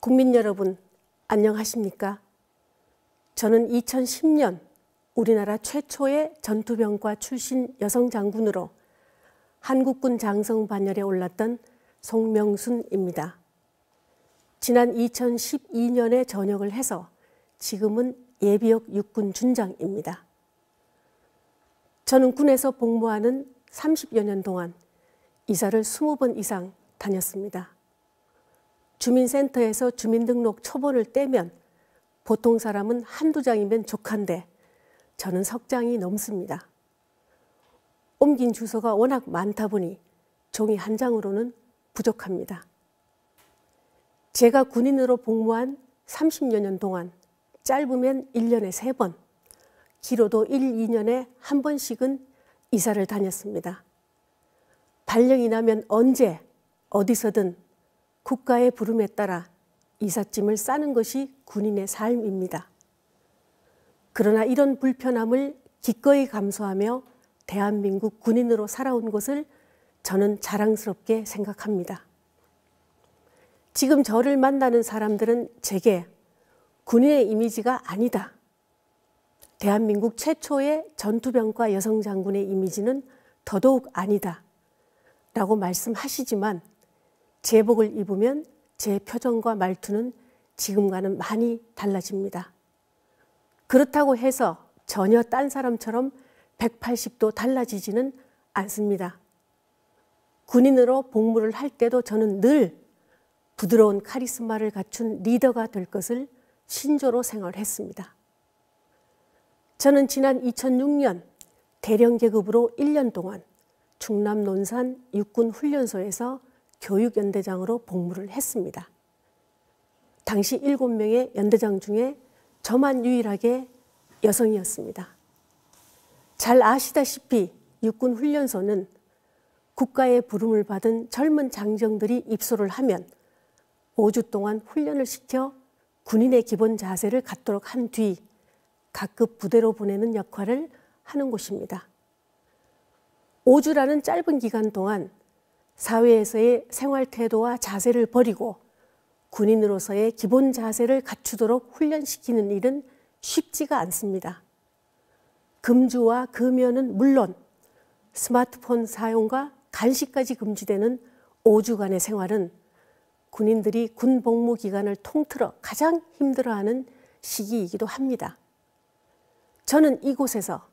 국민 여러분, 안녕하십니까? 저는 2010년 우리나라 최초의 전투병과 출신 여성 장군으로 한국군 장성 반열에 올랐던 송명순입니다. 지난 2012년에 전역을 해서 지금은 예비역 육군 준장입니다. 저는 군에서 복무하는 30여 년 동안 이사를 20번 이상 다녔습니다. 주민센터에서 주민등록 초본을 떼면 보통 사람은 한두 장이면 족한데 저는 석 장이 넘습니다. 옮긴 주소가 워낙 많다 보니 종이 한 장으로는 부족합니다. 제가 군인으로 복무한 30여 년 동안 짧으면 1년에 3번, 길어도 1, 2년에 한 번씩은 이사를 다녔습니다. 발령이 나면 언제, 어디서든 국가의 부름에 따라 이삿짐을 싸는 것이 군인의 삶입니다. 그러나 이런 불편함을 기꺼이 감수하며 대한민국 군인으로 살아온 것을 저는 자랑스럽게 생각합니다. 지금 저를 만나는 사람들은 제게 군인의 이미지가 아니다. 대한민국 최초의 전투병과 여성 장군의 이미지는 더더욱 아니다. 라고 말씀하시지만 제복을 입으면 제 표정과 말투는 지금과는 많이 달라집니다. 그렇다고 해서 전혀 딴 사람처럼 180도 달라지지는 않습니다. 군인으로 복무를 할 때도 저는 늘 부드러운 카리스마를 갖춘 리더가 될 것을 신조로 생활했습니다. 저는 지난 2006년 대령 계급으로 1년 동안 충남 논산 육군훈련소에서 교육연대장으로 복무를 했습니다. 당시 7명의 연대장 중에 저만 유일하게 여성이었습니다. 잘 아시다시피 육군훈련소는 국가의 부름을 받은 젊은 장정들이 입소를 하면 5주 동안 훈련을 시켜 군인의 기본 자세를 갖도록 한 뒤 각급 부대로 보내는 역할을 하는 곳입니다. 5주라는 짧은 기간 동안 사회에서의 생활 태도와 자세를 버리고 군인으로서의 기본 자세를 갖추도록 훈련시키는 일은 쉽지가 않습니다. 금주와 금연은 물론 스마트폰 사용과 간식까지 금지되는 5주간의 생활은 군인들이 군 복무 기간을 통틀어 가장 힘들어하는 시기이기도 합니다. 저는 이곳에서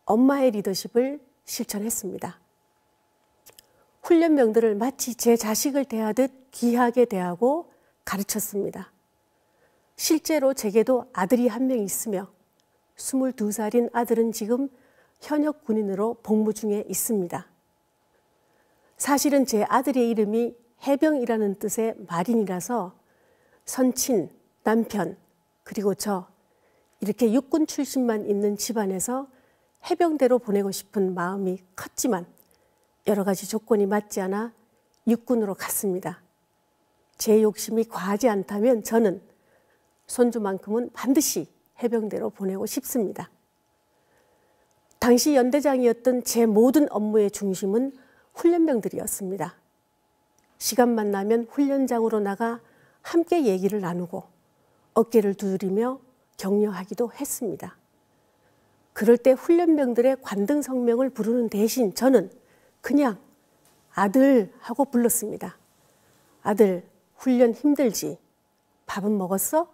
엄마의 리더십을 실천했습니다. 훈련병들을 마치 제 자식을 대하듯 귀하게 대하고 가르쳤습니다. 실제로 제게도 아들이 한 명 있으며 22살인 아들은 지금 현역 군인으로 복무 중에 있습니다. 사실은 제 아들의 이름이 해병이라는 뜻의 마린이라서 선친, 남편, 그리고 저 이렇게 육군 출신만 있는 집안에서 해병대로 보내고 싶은 마음이 컸지만 여러 가지 조건이 맞지 않아 육군으로 갔습니다. 제 욕심이 과하지 않다면 저는 손주만큼은 반드시 해병대로 보내고 싶습니다. 당시 연대장이었던 제 모든 업무의 중심은 훈련병들이었습니다. 시간만 나면 훈련장으로 나가 함께 얘기를 나누고 어깨를 두드리며 격려하기도 했습니다. 그럴 때 훈련병들의 관등 성명을 부르는 대신 저는 그냥 아들 하고 불렀습니다. 아들, 훈련 힘들지? 밥은 먹었어?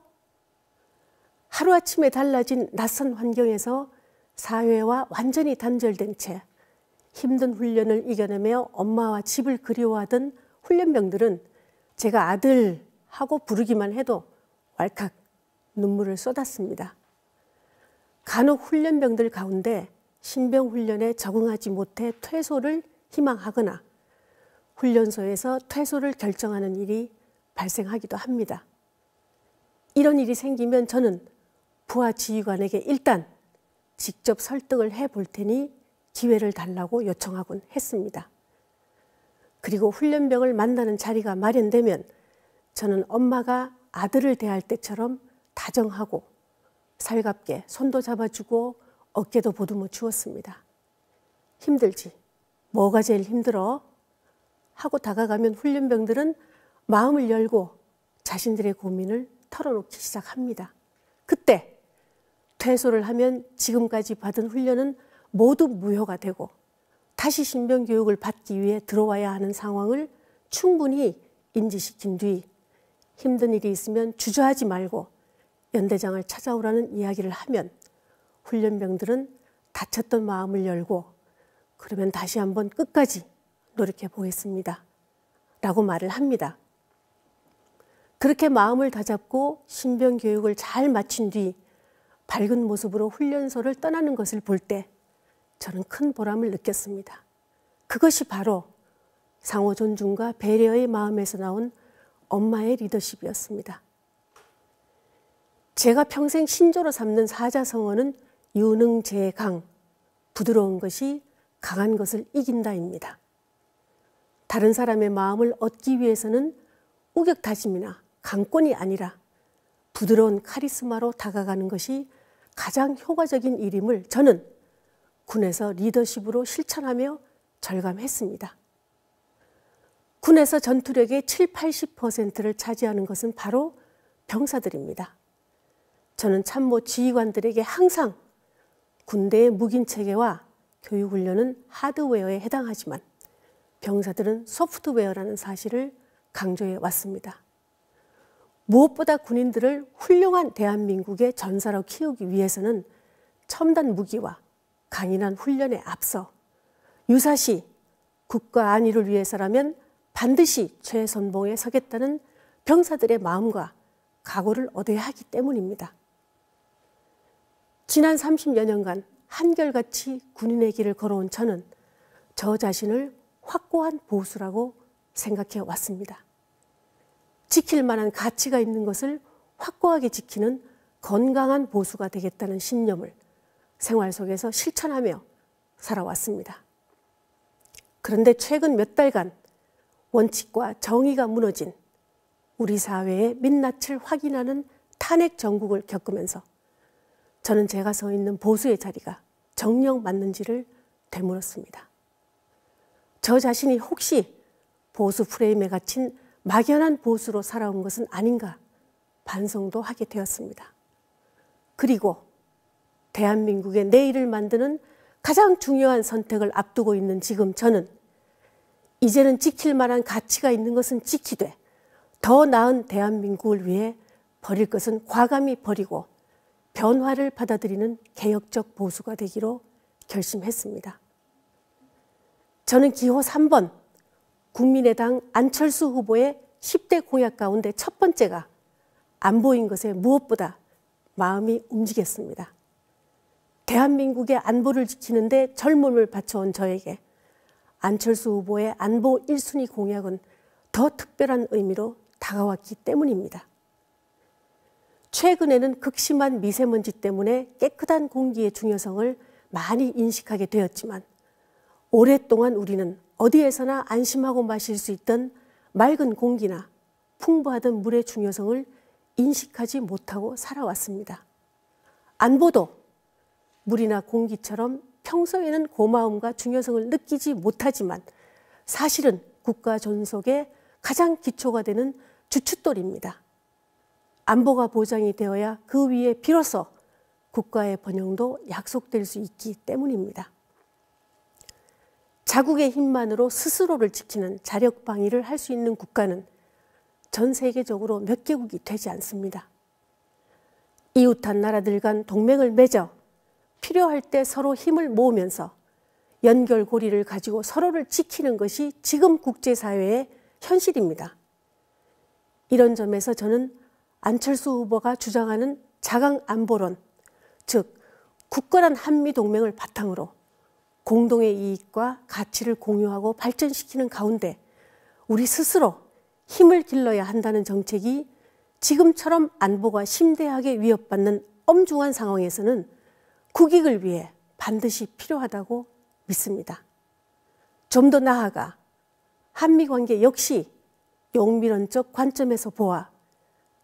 하루아침에 달라진 낯선 환경에서 사회와 완전히 단절된 채 힘든 훈련을 이겨내며 엄마와 집을 그리워하던 훈련병들은 제가 아들 하고 부르기만 해도 왈칵 눈물을 쏟았습니다. 간혹 훈련병들 가운데 신병 훈련에 적응하지 못해 퇴소를 희망하거나 훈련소에서 퇴소를 결정하는 일이 발생하기도 합니다. 이런 일이 생기면 저는 부하 지휘관에게 일단 직접 설득을 해볼 테니 기회를 달라고 요청하곤 했습니다. 그리고 훈련병을 만나는 자리가 마련되면 저는 엄마가 아들을 대할 때처럼 다정하고 살갑게 손도 잡아주고 어깨도 보듬어 주었습니다. 힘들지? 뭐가 제일 힘들어? 하고 다가가면 훈련병들은 마음을 열고 자신들의 고민을 털어놓기 시작합니다. 그때 퇴소를 하면 지금까지 받은 훈련은 모두 무효가 되고 다시 신병교육을 받기 위해 들어와야 하는 상황을 충분히 인지시킨 뒤 힘든 일이 있으면 주저하지 말고 연대장을 찾아오라는 이야기를 하면 훈련병들은 다쳤던 마음을 열고 그러면 다시 한번 끝까지 노력해 보겠습니다. 라고 말을 합니다. 그렇게 마음을 다잡고 신병교육을 잘 마친 뒤 밝은 모습으로 훈련소를 떠나는 것을 볼 때 저는 큰 보람을 느꼈습니다. 그것이 바로 상호 존중과 배려의 마음에서 나온 엄마의 리더십이었습니다. 제가 평생 신조로 삼는 사자성어는 유능재강, 부드러운 것이 강한 것을 이긴다입니다. 다른 사람의 마음을 얻기 위해서는 우격다짐이나 강권이 아니라 부드러운 카리스마로 다가가는 것이 가장 효과적인 일임을 저는 군에서 리더십으로 실천하며 절감했습니다. 군에서 전투력의 70~80%를 차지하는 것은 바로 병사들입니다. 저는 참모 지휘관들에게 항상 군대의 묵인체계와 교육훈련은 하드웨어에 해당하지만 병사들은 소프트웨어라는 사실을 강조해 왔습니다. 무엇보다 군인들을 훌륭한 대한민국의 전사로 키우기 위해서는 첨단 무기와 강인한 훈련에 앞서 유사시 국가 안위를 위해서라면 반드시 최선봉에 서겠다는 병사들의 마음과 각오를 얻어야 하기 때문입니다. 지난 30여 년간 한결같이 군인의 길을 걸어온 저는 저 자신을 확고한 보수라고 생각해 왔습니다. 지킬 만한 가치가 있는 것을 확고하게 지키는 건강한 보수가 되겠다는 신념을 생활 속에서 실천하며 살아왔습니다. 그런데 최근 몇 달간 원칙과 정의가 무너진 우리 사회의 민낯을 확인하는 탄핵 정국을 겪으면서 저는 제가 서 있는 보수의 자리가 정녕 맞는지를 되물었습니다. 저 자신이 혹시 보수 프레임에 갇힌 막연한 보수로 살아온 것은 아닌가 반성도 하게 되었습니다. 그리고 대한민국의 내일을 만드는 가장 중요한 선택을 앞두고 있는 지금 저는 이제는 지킬 만한 가치가 있는 것은 지키되 더 나은 대한민국을 위해 버릴 것은 과감히 버리고 변화를 받아들이는 개혁적 보수가 되기로 결심했습니다. 저는 기호 3번 국민의당 안철수 후보의 10대 공약 가운데 첫 번째가 안보인 것에 무엇보다 마음이 움직였습니다. 대한민국의 안보를 지키는데 젊음을 바쳐온 저에게 안철수 후보의 안보 1순위 공약은 더 특별한 의미로 다가왔기 때문입니다. 최근에는 극심한 미세먼지 때문에 깨끗한 공기의 중요성을 많이 인식하게 되었지만 오랫동안 우리는 어디에서나 안심하고 마실 수 있던 맑은 공기나 풍부하던 물의 중요성을 인식하지 못하고 살아왔습니다. 안보도 물이나 공기처럼 평소에는 고마움과 중요성을 느끼지 못하지만 사실은 국가 존속의 가장 기초가 되는 주춧돌입니다. 안보가 보장이 되어야 그 위에 비로소 국가의 번영도 약속될 수 있기 때문입니다. 자국의 힘만으로 스스로를 지키는 자력 방위를 할 수 있는 국가는 전 세계적으로 몇 개국이 되지 않습니다. 이웃한 나라들 간 동맹을 맺어 필요할 때 서로 힘을 모으면서 연결고리를 가지고 서로를 지키는 것이 지금 국제사회의 현실입니다. 이런 점에서 저는 안철수 후보가 주장하는 자강안보론, 즉 굳건한 한미동맹을 바탕으로 공동의 이익과 가치를 공유하고 발전시키는 가운데 우리 스스로 힘을 길러야 한다는 정책이 지금처럼 안보가 심대하게 위협받는 엄중한 상황에서는 국익을 위해 반드시 필요하다고 믿습니다. 좀 더 나아가 한미관계 역시 용밀원적 관점에서 보아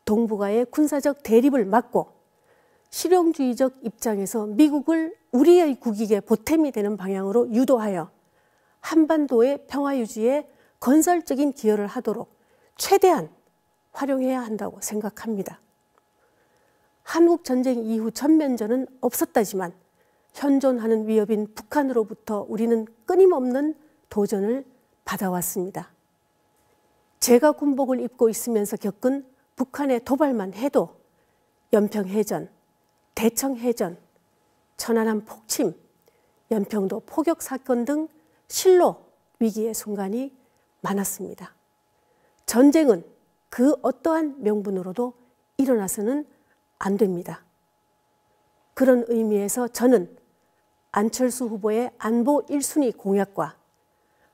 동북아의 군사적 대립을 막고 실용주의적 입장에서 미국을 우리의 국익에 보탬이 되는 방향으로 유도하여 한반도의 평화 유지에 건설적인 기여를 하도록 최대한 활용해야 한다고 생각합니다. 한국 전쟁 이후 전면전은 없었다지만 현존하는 위협인 북한으로부터 우리는 끊임없는 도전을 받아왔습니다. 제가 군복을 입고 있으면서 겪은 북한의 도발만 해도 연평해전, 대청해전, 천안함 폭침, 연평도 포격 사건 등 실로 위기의 순간이 많았습니다. 전쟁은 그 어떠한 명분으로도 일어나서는 안 됩니다. 그런 의미에서 저는 안철수 후보의 안보 1순위 공약과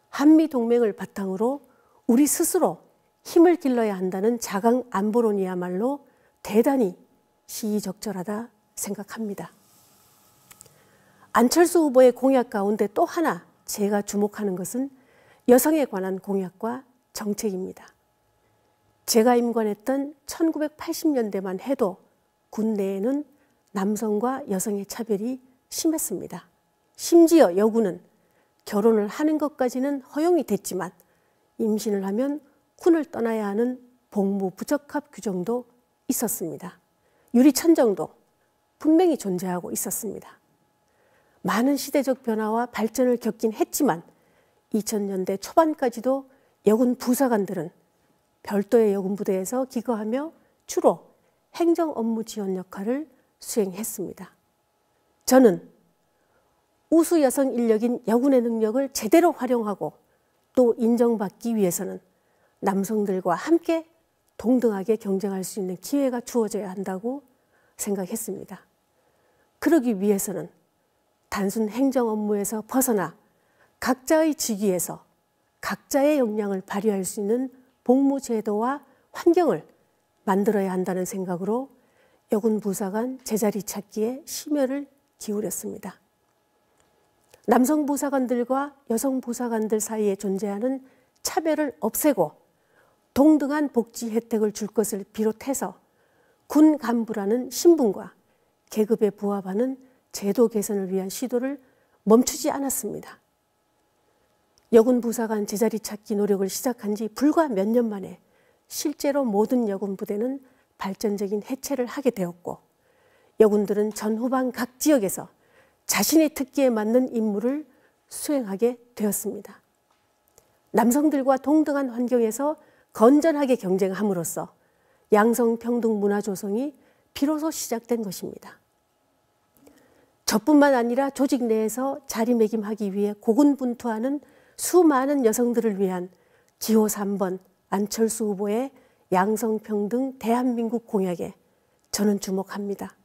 한미동맹을 바탕으로 우리 스스로 힘을 길러야 한다는 자강 안보론이야말로 대단히 시의적절하다 생각합니다. 안철수 후보의 공약 가운데 또 하나 제가 주목하는 것은 여성에 관한 공약과 정책입니다. 제가 임관했던 1980년대만 해도 군 내에는 남성과 여성의 차별이 심했습니다. 심지어 여군은 결혼을 하는 것까지는 허용이 됐지만 임신을 하면 군을 떠나야 하는 복무 부적합 규정도 있었습니다. 유리천정도 분명히 존재하고 있었습니다. 많은 시대적 변화와 발전을 겪긴 했지만 2000년대 초반까지도 여군 부사관들은 별도의 여군 부대에서 기거하며 주로 행정 업무 지원 역할을 수행했습니다. 저는 우수 여성 인력인 여군의 능력을 제대로 활용하고 또 인정받기 위해서는 남성들과 함께 동등하게 경쟁할 수 있는 기회가 주어져야 한다고 생각했습니다. 그러기 위해서는 단순 행정 업무에서 벗어나 각자의 직위에서 각자의 역량을 발휘할 수 있는 복무 제도와 환경을 만들어야 한다는 생각으로 여군 부사관 제자리 찾기에 심혈을 기울였습니다. 남성 부사관들과 여성 부사관들 사이에 존재하는 차별을 없애고 동등한 복지 혜택을 줄 것을 비롯해서 군 간부라는 신분과 계급에 부합하는 제도 개선을 위한 시도를 멈추지 않았습니다. 여군 부사관 제자리 찾기 노력을 시작한 지 불과 몇 년 만에 실제로 모든 여군 부대는 발전적인 해체를 하게 되었고 여군들은 전후방 각 지역에서 자신의 특기에 맞는 임무를 수행하게 되었습니다. 남성들과 동등한 환경에서 건전하게 경쟁함으로써 양성평등 문화 조성이 비로소 시작된 것입니다. 저뿐만 아니라 조직 내에서 자리매김하기 위해 고군분투하는 수많은 여성들을 위한 기호 3번 안철수 후보의 양성평등 대한민국 공약에 저는 주목합니다.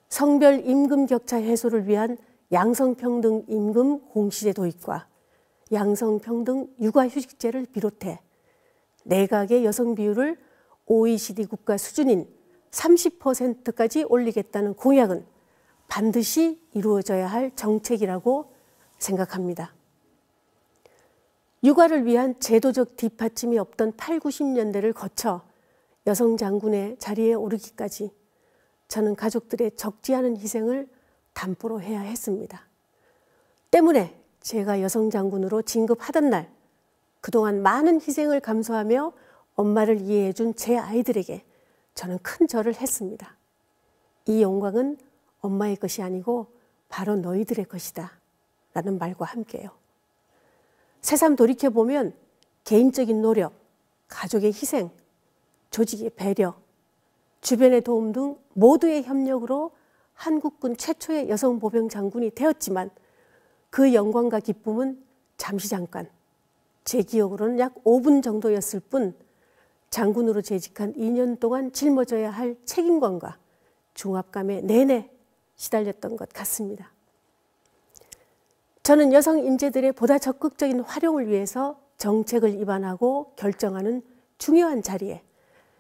성별 임금 격차 해소를 위한 양성평등 임금 공시제 도입과 양성평등 육아휴직제를 비롯해 내각의 여성 비율을 OECD 국가 수준인 30%까지 올리겠다는 공약은 반드시 이루어져야 할 정책이라고 생각합니다. 육아를 위한 제도적 뒷받침이 없던 8, 90년대를 거쳐 여성 장군의 자리에 오르기까지 저는 가족들의 적지 않은 희생을 담보로 해야 했습니다. 때문에 제가 여성 장군으로 진급하던 날 그동안 많은 희생을 감수하며 엄마를 이해해 준 제 아이들에게 저는 큰 절을 했습니다. 이 영광은 엄마의 것이 아니고 바로 너희들의 것이다 라는 말과 함께요. 새삼 돌이켜보면 개인적인 노력, 가족의 희생, 조직의 배려, 주변의 도움 등 모두의 협력으로 한국군 최초의 여성 보병 장군이 되었지만 그 영광과 기쁨은 잠시 잠깐, 제 기억으로는 약 5분 정도였을 뿐 장군으로 재직한 2년 동안 짊어져야 할 책임감과 중압감에 내내 시달렸던 것 같습니다. 저는 여성 인재들의 보다 적극적인 활용을 위해서 정책을 입안하고 결정하는 중요한 자리에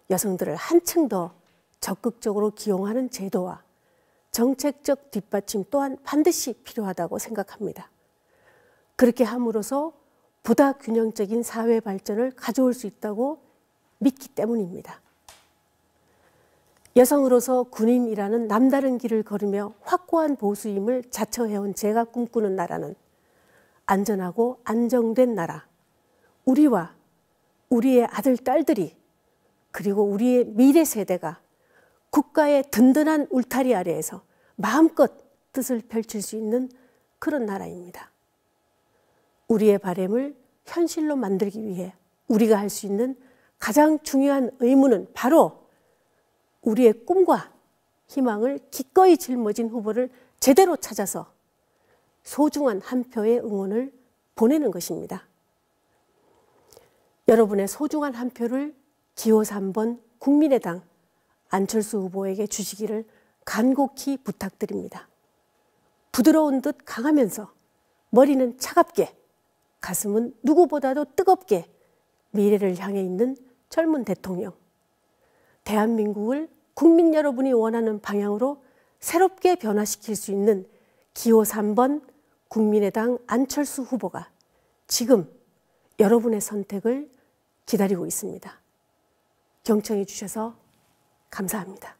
여성들을 한층 더 적극적으로 기용하는 제도와 정책적 뒷받침 또한 반드시 필요하다고 생각합니다. 그렇게 함으로써 보다 균형적인 사회 발전을 가져올 수 있다고 믿기 때문입니다. 여성으로서 군인이라는 남다른 길을 걸으며 확고한 보수임을 자처해온 제가 꿈꾸는 나라는 안전하고 안정된 나라, 우리와 우리의 아들, 딸들이 그리고 우리의 미래 세대가 국가의 든든한 울타리 아래에서 마음껏 뜻을 펼칠 수 있는 그런 나라입니다. 우리의 바람을 현실로 만들기 위해 우리가 할 수 있는 가장 중요한 의무는 바로 우리의 꿈과 희망을 기꺼이 짊어진 후보를 제대로 찾아서 소중한 한 표의 응원을 보내는 것입니다. 여러분의 소중한 한 표를 기호 3번 국민의당 안철수 후보에게 주시기를 간곡히 부탁드립니다. 부드러운 듯 강하면서 머리는 차갑게, 가슴은 누구보다도 뜨겁게 미래를 향해 있는 젊은 대통령. 대한민국을 국민 여러분이 원하는 방향으로 새롭게 변화시킬 수 있는 기호 3번 국민의당 안철수 후보가 지금 여러분의 선택을 기다리고 있습니다. 경청해 주셔서 감사합니다.